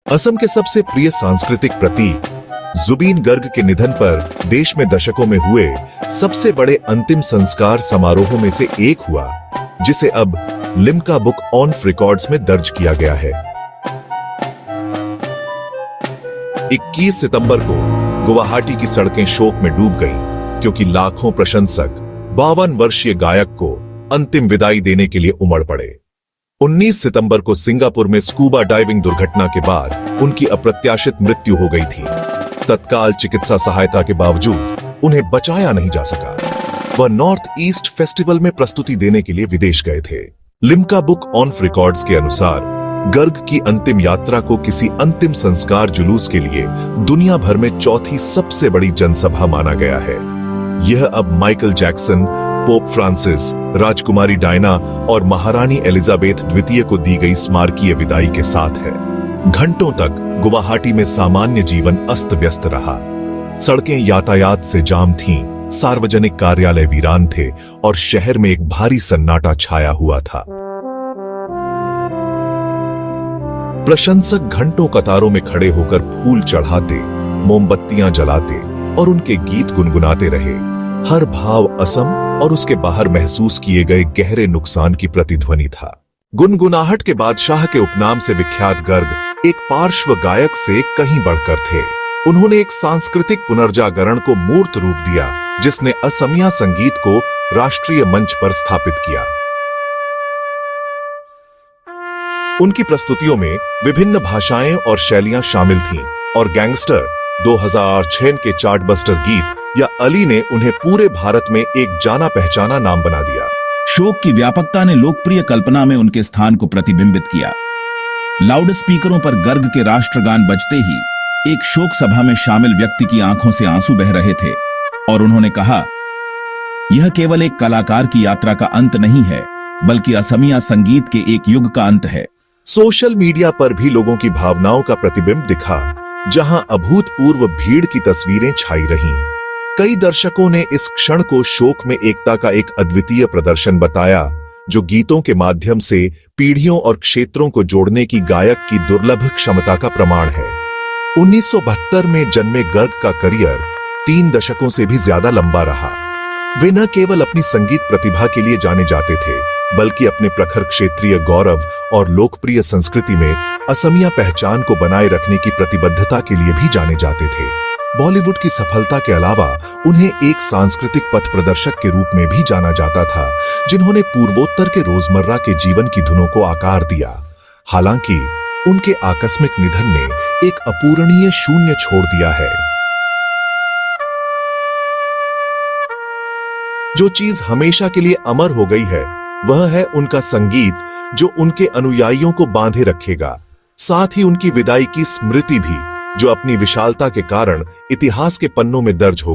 असम के सबसे प्रिय सांस्कृतिक प्रतीक जुबीन गर्ग के निधन पर देश में दशकों में हुए सबसे बड़े अंतिम संस्कार समारोहों में से एक हुआ, जिसे अब लिम्का बुक ऑफ रिकॉर्ड्स में दर्ज किया गया है। 21 सितंबर को गुवाहाटी की सड़कें शोक में डूब गईं, क्योंकि लाखों प्रशंसक 52 वर्षीय गायक को अंतिम विदाई देने के लिए उमड़ पड़े। 19 सितंबर को सिंगापुर में स्कूबा डाइविंग दुर्घटना के बाद उनकी अप्रत्याशित मृत्यु हो गई थी। तत्काल चिकित्सा सहायता के बावजूद उन्हें बचाया नहीं जा सका। वह नॉर्थ ईस्ट फेस्टिवल में प्रस्तुति देने के लिए विदेश गए थे। लिम्का बुक ऑफ रिकॉर्ड्स के अनुसार गर्ग की अंतिम यात्रा को किसी अंतिम संस्कार जुलूस के लिए दुनिया भर में चौथी सबसे बड़ी जनसभा माना गया है। यह अब माइकल जैक्सन, पोप फ्रांसिस, राजकुमारी डायना और महारानी एलिजाबेथ द्वितीय को दी गई स्मारकीय विदाई के साथ है। घंटों तक गुवाहाटी में सामान्य जीवन अस्त व्यस्त रहा। सड़कें यातायात से जाम थीं, सार्वजनिक कार्यालय वीरान थे और शहर में एक भारी सन्नाटा छाया हुआ था। प्रशंसक घंटों कतारों में खड़े होकर फूल चढ़ाते, मोमबत्तियां जलाते और उनके गीत गुनगुनाते रहे। हर भाव असम और उसके बाहर महसूस किए गए गहरे नुकसान की प्रतिध्वनि था। गुनगुनाहट के बादशाह के उपनाम से विख्यात गर्ग एक पार्श्व गायक से कहीं बढ़कर थे। उन्होंने एक सांस्कृतिक पुनर्जागरण को मूर्त रूप दिया, जिसने असमिया संगीत को राष्ट्रीय मंच पर स्थापित किया। उनकी प्रस्तुतियों में विभिन्न भाषाएं और शैलियां शामिल थीं और गैंगस्टर 2006 के चार्टबस्टर गीत या अली ने उन्हें पूरे भारत में एक जाना पहचाना नाम बना दिया। शोक की व्यापकता ने लोकप्रिय कल्पना में उनके स्थान को प्रतिबिंबित किया। लाउड स्पीकरों पर गर्ग के राष्ट्रगान बजते ही एक शोक सभा में शामिल व्यक्ति की आंखों से आंसू बह रहे थे और उन्होंने कहा, यह केवल एक कलाकार की यात्रा का अंत नहीं है, बल्कि असमिया संगीत के एक युग का अंत है। सोशल मीडिया पर भी लोगों की भावनाओं का प्रतिबिंब दिखा, जहां अभूतपूर्व भीड़ की तस्वीरें छाई रहीं। कई दर्शकों ने इस क्षण को शोक में एकता का एक अद्वितीय प्रदर्शन बताया, जो गीतों के माध्यम से पीढ़ियों और क्षेत्रों को जोड़ने की गायक की दुर्लभ क्षमता का प्रमाण है। 1972 में जन्मे गर्ग का करियर 3 दशकों से भी ज्यादा लंबा रहा। वे न केवल अपनी संगीत प्रतिभा के लिए जाने जाते थे, बल्कि अपने प्रखर क्षेत्रीय गौरव और लोकप्रिय संस्कृति में असमिया पहचान को बनाए रखने की प्रतिबद्धता के लिए भी जाने जाते थे। बॉलीवुड की सफलता के अलावा उन्हें एक सांस्कृतिक पथ प्रदर्शक के रूप में भी जाना जाता था, जिन्होंने पूर्वोत्तर के रोजमर्रा के जीवन की धुनों को आकार दिया। हालांकि उनके आकस्मिक निधन ने एक अपूरणीय शून्य छोड़ दिया है। जो चीज हमेशा के लिए अमर हो गई है, वह है उनका संगीत, जो उनके अनुयायियों को बांधे रखेगा। साथ ही उनकी विदाई की स्मृति भी, जो अपनी विशालता के कारण इतिहास के पन्नों में दर्ज हो